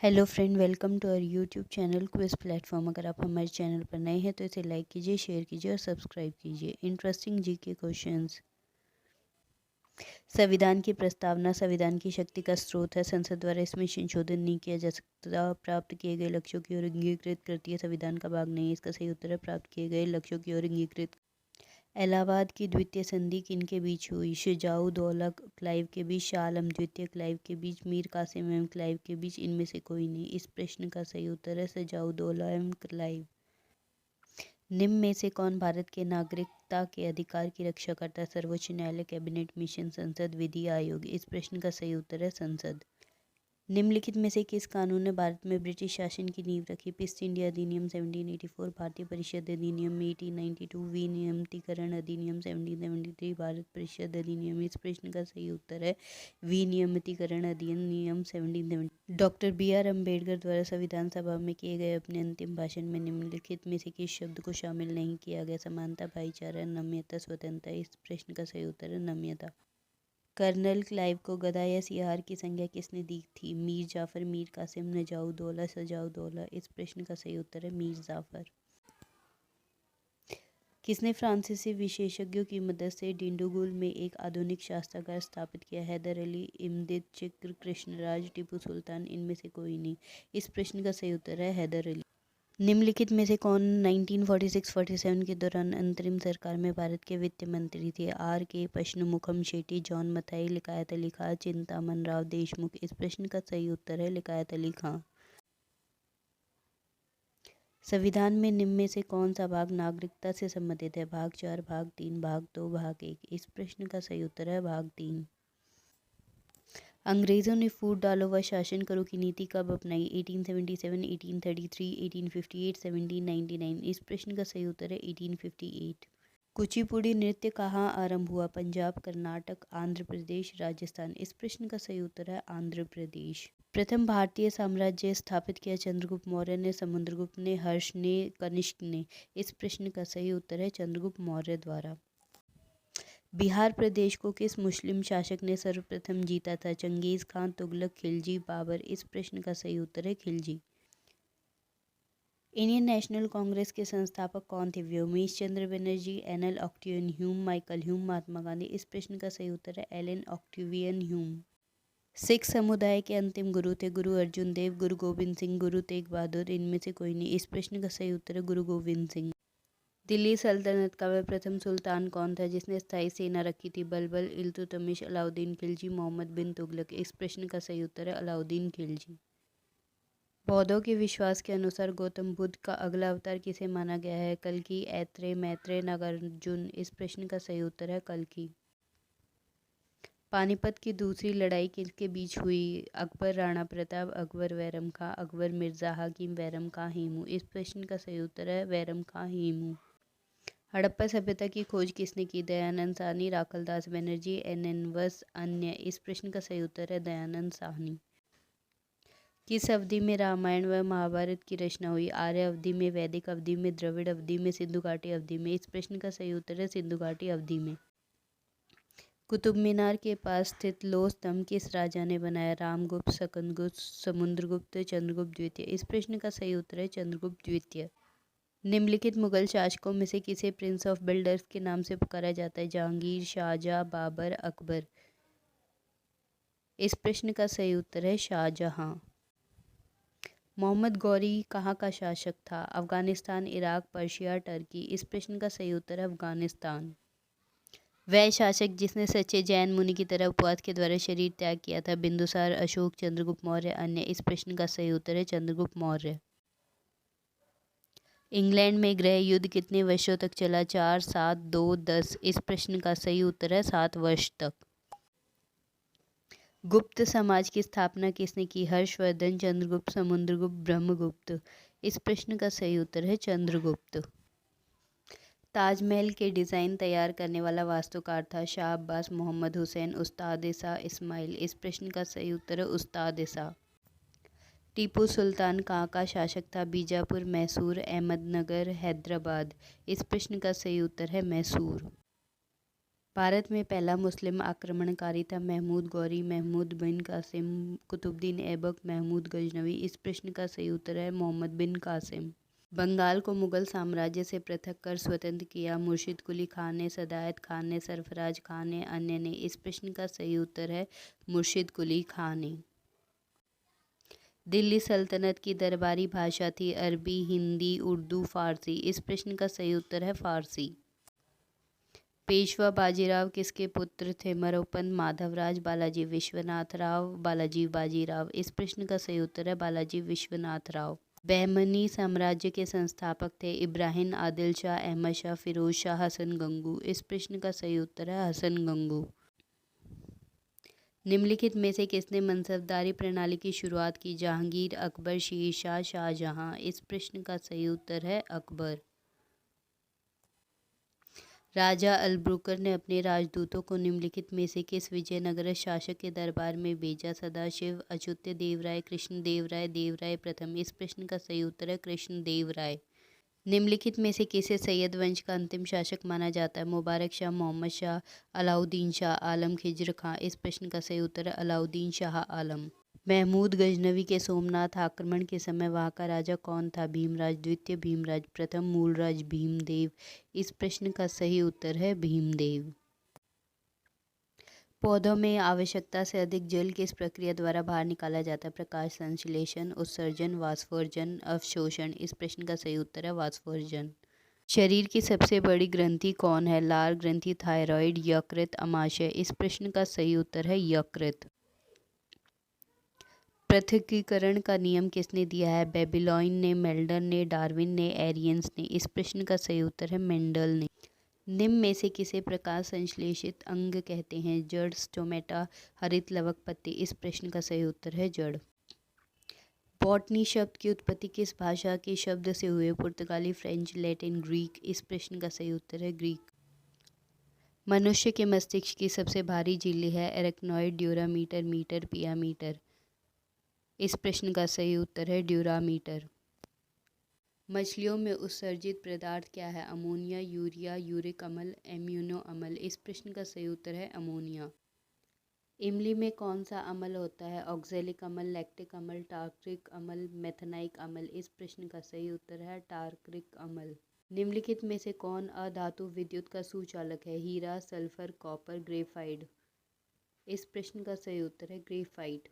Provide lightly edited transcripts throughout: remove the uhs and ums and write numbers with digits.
Hello friend, welcome to our YouTube channel quiz platform. अगर आप हमारे चैनल पर नए हैं तो इसे लाइक कीजिए, शेयर कीजिए और सब्सक्राइब कीजिए। इंटरेस्टिंग जी के क्वेश्चंस। संविधान की प्रस्तावना संविधान की शक्ति का स्रोत है। संसद द्वारा इसमें संशोधन नहीं किया जा सकता। प्राप्त किए गए लक्ष्यों की ओर अंगीकृत करती है, संविधान का भाग नहीं है। इसका सही उत्तर है प्राप्त किए गए लक्ष्यों की ओर अंगीकृत। इलाहाबाद की द्वितीय संधि किनके बीच हुई? शुजाउद्दौला क्लाइव के बीच, शाह आलम द्वितीय क्लाइव के बीच, मीर कासिम एवं क्लाइव के बीच, इनमें से कोई नहीं। इस प्रश्न का सही उत्तर है शुजाउद्दौला एवं क्लाइव। निम्न में से कौन भारत के नागरिकता के अधिकार की रक्षा करता है? सर्वोच्च न्यायालय, कैबिनेट मिशन, संसद, विधि आयोग। इस प्रश्न का सही उत्तर है संसद। निम्नलिखित में से किस कानून ने भारत में ब्रिटिश शासन की नींव रखी? ईस्ट इंडिया अधिनियम 1784, भारतीय परिषद अधिनियम 1892, विनियमितीकरण अधिनियम 1773, भारत परिषद अधिनियम। इस प्रश्न का सही उत्तर है विनियमितीकरण अधिनियम 1773। Doctor B R. अम्बेडकर द्वारा संविधान सभा में किए गए अपने अंतिम भाषण में निम्नलिखित में से किस शब्द को शामिल नहीं किया गया? समानता, भाईचारा, नम्यता, स्वतंत्रता। इस प्रश्न का सही उत्तर है नम्यता। कर्नल क्लाइव को गदा या सियार की संज्ञा किसने दी थी? मीर जाफर, मीर कासिम, नजाउद्दौला, सजाउद्दौला। इस प्रश्न का सही उत्तर है मीर जाफर। किसने फ्रांसीसी विशेषज्ञों की मदद से डिंडुगुल में एक आधुनिक शस्त्रागार स्थापित किया? हैदर अली, इमदाद चिक्र, कृष्णराज, टीपू सुल्तान। इनमें से कोई नहीं। इस प्रश्न का सही उत्तर है हैदर अली। निम्नलिखित में से कौन 1946-47 के दौरान अंतरिम सरकार में भारत के वित्त मंत्री थे? आर के पश्नमुखम शेट्टी, जॉन मथाई, लियाकत अली खां, चिंतामन राव देशमुख। इस प्रश्न का सही उत्तर है लियाकत अली खां। संविधान में निम्न में से कौन सा भाग नागरिकता से संबंधित है? भाग 4, भाग 3, भाग 2, भाग 1। इस प्रश्न का सही उत्तर है भाग 3। अंग्रेज़ों ने फूट डालो व शासन करो की नीति कब अपनाई? 1877, 1833, 1858, 1799। इस प्रश्न का सही उत्तर है 1858। कुचिपुड़ी नृत्य कहाँ आरंभ हुआ? पंजाब, कर्नाटक, आंध्र प्रदेश, राजस्थान। इस प्रश्न का सही उत्तर है आंध्र प्रदेश। प्रथम भारतीय साम्राज्य स्थापित किया? चंद्रगुप्त मौर्य ने, समुद्रगुप्त ने, हर्ष ने, कनिष्क ने। इस प्रश्न का सही उत्तर है चंद्रगुप्त मौर्य द्वारा। बिहार प्रदेश को किस मुस्लिम शासक ने सर्वप्रथम जीता था? Genghis Khan, Tughlaq, Khilji, Babar. इस प्रश्न का सही उत्तर है खिलजी। इंडियन नेशनल कांग्रेस के संस्थापक कौन थे? Womesh Chandra Banerjee, NL Octavian Hume, Michael Hume, Mahatma Gandhi. इस प्रश्न का सही उत्तर है एलन ऑक्टेवियन ह्यूम। सिख समुदाय के अंतिम गुरु थे? गुरु अर्जुन देव, गुरु गोबिंद सिंह, गुरु तेग बहादुर। इनमें से कोई नहीं। इस प्रश्न का सही उत्तर है गुरु गोविंद सिंह। दिल्ली सल्तनत का वह प्रथम सुल्तान कौन था जिसने स्थायी सेना रखी थी? बलबल, इल्तुतमिश, अलाउद्दीन खिलजी, मोहम्मद बिन तुगलक। इस प्रश्न का सही उत्तर है अलाउद्दीन खिलजी। बौद्धों के विश्वास के अनुसार गौतम बुद्ध का अगला अवतार किसे माना गया है? कल्कि, ऐत्रेय, मैत्रेय, नागार्जुन। इस प्रश्न का सही उत्तर है कल्कि। पानीपत की दूसरी लड़ाई किसके बीच हुई? अकबर, राणा प्रताप, अकबर, बैरम खां, अकबर, मिर्जा हाकिम, बैरम खां, हेमू। इस प्रश्न का सही उत्तर है बैरम खां, हेमू। हड़प्पा सभ्यता की खोज किसने की? दयानंद साहनी, राखलदास बनर्जी, एनएनवस, अन्य। इस प्रश्न का सही उत्तर है दयानंद साहनी। किस अवधि में रामायण व महाभारत की रचना हुई? आर्य अवधि में, वैदिक अवधि में, द्रविड़ अवधि में, सिंधु घाटी अवधि में। इस प्रश्न का सही उत्तर है सिंधु घाटी अवधि में। कुतुब मीनार के पास स्थित लौह स्तंभ किस राजा ने बनाया? रामगुप्त, सकंदगुप्त, समुद्रगुप्त, चंद्रगुप्त द्वितीय। इस प्रश्न का सही उत्तर है चंद्रगुप्त द्वितीय। निम्नलिखित मुगल शासकों में से किसे प्रिंस ऑफ बिल्डर्स के नाम से पुकारा जाता है? जहांगीर, शाहजहां, बाबर, अकबर। इस प्रश्न का सही उत्तर है शाहजहां। मोहम्मद गौरी कहाँ का शासक था? Afghanistan, Iraq, Persia, Turkey. इस प्रश्न का सही उत्तर है अफगानिस्तान। वह शासक जिसने सच्चे जैन मुनि की तरह उपवास के द्वारा शरीर त्याग किया था? बिंदुसार, अशोक, चंद्रगुप्त मौर्य, अन्य। इस प्रश्न का सही उत्तर है चंद्रगुप्त मौर्य। इंग्लैंड में गृह युद्ध कितने वर्षों तक चला? 4, 7, 2, 10। इस प्रश्न का सही उत्तर है 7 वर्ष तक। गुप्त समाज की स्थापना किसने की? हर्षवर्धन, चंद्रगुप्त, समुद्रगुप्त, ब्रह्मगुप्त। इस प्रश्न का सही उत्तर है चंद्रगुप्त। ताजमहल के डिज़ाइन तैयार करने वाला वास्तुकार था? शाह अब्बास, मोहम्मद हुसैन, उस्ताद इसा, इस्माइल। इस प्रश्न का सही उत्तर है उस्ताद इसा। टीपू सुल्तान कहाँ का शासक था? बीजापुर, मैसूर, अहमदनगर, हैदराबाद। इस प्रश्न का सही उत्तर है मैसूर। भारत में पहला मुस्लिम आक्रमणकारी था महमूद गौरी, महमूद बिन कासिम, कुतुबुद्दीन ऐबक, महमूद गजनवी। इस प्रश्न का सही उत्तर है मोहम्मद बिन कासिम। बंगाल को मुगल साम्राज्य से पृथक कर स्वतंत्र किया मुर्शिद कुली खान ने, सदायत खान ने, सरफराज खान ने, अन्य ने। इस प्रश्न का सही उत्तर है मुर्शिद कुली खान ने। दिल्ली सल्तनत की दरबारी भाषा थी अरबी, हिंदी, उर्दू, फारसी। इस प्रश्न का सही उत्तर है फारसी। पेशवा बाजीराव किसके पुत्र थे? मरोपंत, माधवराज, बालाजी विश्वनाथ राव, बालाजी बाजीराव। इस प्रश्न का सही उत्तर है बालाजी विश्वनाथ राव। बहमनी साम्राज्य के संस्थापक थे इब्राहिम आदिल शाह, अहमद शाह, फिरोज शाह, हसन गंगू। इस प्रश्न का सही उत्तर है हसन गंगू। निम्नलिखित में से किसने मनसबदारी प्रणाली की शुरुआत की? जहांगीर, अकबर, शेरशाह, शाहजहां। इस प्रश्न का सही उत्तर है अकबर। राजा अलबुकर्क ने अपने राजदूतों को निम्नलिखित में से किस विजयनगर शासक के दरबार में भेजा? सदाशिव, अच्युत देव राय, कृष्ण देव राय, देव राय प्रथम। इस प्रश्न का सही उत्तर है कृष्ण देव राय। निम्नलिखित में से किसे सैयद वंश का अंतिम शासक माना जाता है? मुबारक शाह, मोहम्मद शाह, अलाउद्दीन शाह आलम, खिज्र खां। इस प्रश्न का सही उत्तर है अलाउद्दीन शाह आलम। महमूद गजनवी के सोमनाथ आक्रमण के समय वहाँ का राजा कौन था? भीमराज द्वितीय, भीमराज प्रथम, मूलराज भीमदेव। इस प्रश्न का सही उत्तर है भीमदेव। पौधों में आवश्यकता से अधिक जल किस प्रक्रिया द्वारा बाहर निकाला जाता है? प्रकाश संश्लेषण, उत्सर्जन, वाष्पोर्जन, अवशोषण। इस प्रश्न का सही उत्तर है वाष्पोर्जन। शरीर की सबसे बड़ी ग्रंथि कौन है? लार ग्रंथि, थायराइड, यकृत, अमाशय। इस प्रश्न का सही उत्तर है यकृत। पृथक्कीकरण का नियम किसने दिया है? बेबीलोइन ने, मेल्डन ने, डार्विन ने, एरियंस ने। इस प्रश्न का सही उत्तर है मेंडल ने। निम्न में से किसे प्रकाश संश्लेषित अंग कहते हैं? जड़, स्टोमेटा, हरित लवक, पत्ती। इस प्रश्न का सही उत्तर है जड़। बॉटनी शब्द की उत्पत्ति किस भाषा के शब्द से हुई? पुर्तगाली, फ्रेंच, लैटिन, ग्रीक। इस प्रश्न का सही उत्तर है ग्रीक। मनुष्य के मस्तिष्क की सबसे भारी झिल्ली है? Arachnoid, dura mater, mater, pia mater. इस प्रश्न का सही उत्तर है ड्यूरामीटर। मछलियों में उत्सर्जित पदार्थ क्या है? अमोनिया, यूरिया, यूरिक अम्ल, एम्यूनो अम्ल। इस प्रश्न का सही उत्तर है अमोनिया। इमली में कौन सा अम्ल होता है? ऑक्जेलिक अम्ल, लैक्टिक अम्ल, टार्टरिक अम्ल, मेथनाइक अम्ल। इस प्रश्न का सही उत्तर है टार्टरिक अम्ल। निम्नलिखित में से कौन अधातु विद्युत का सुचालक है? हीरा, सल्फर, कॉपर, ग्रेफाइट। इस प्रश्न का सही उत्तर है ग्रेफाइट।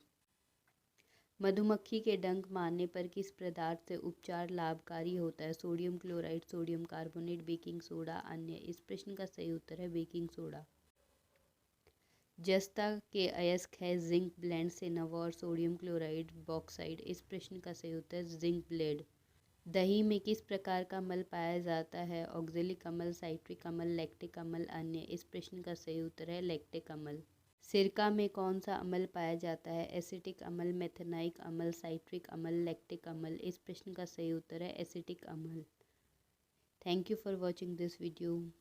मधुमक्खी के डंक मारने पर किस पदार्थ से उपचार लाभकारी होता है? Sodium chloride, sodium carbonate, baking soda, अन्य। इस प्रश्न का सही उत्तर है बेकिंग सोडा। जस्ता के अयस्क है जिंक ब्लेंड से नवौर, सोडियम क्लोराइड, बॉक्साइड। इस प्रश्न का सही उत्तर जिंक ब्लेड। दही में किस प्रकार का अम्ल पाया जाता है? ऑक्जेलिक अम्ल, साइट्रिक अम्ल, लैक्टिक अम्ल, अन्य। इस प्रश्न का सही उत्तर है लैक्टिक अम्ल। सिरका में कौन सा अम्ल पाया जाता है? एसिटिक अम्ल, मेथनाइक अम्ल, साइट्रिक अम्ल, लैक्टिक अम्ल। इस प्रश्न का सही उत्तर है एसिटिक अम्ल। Thank you for watching this video.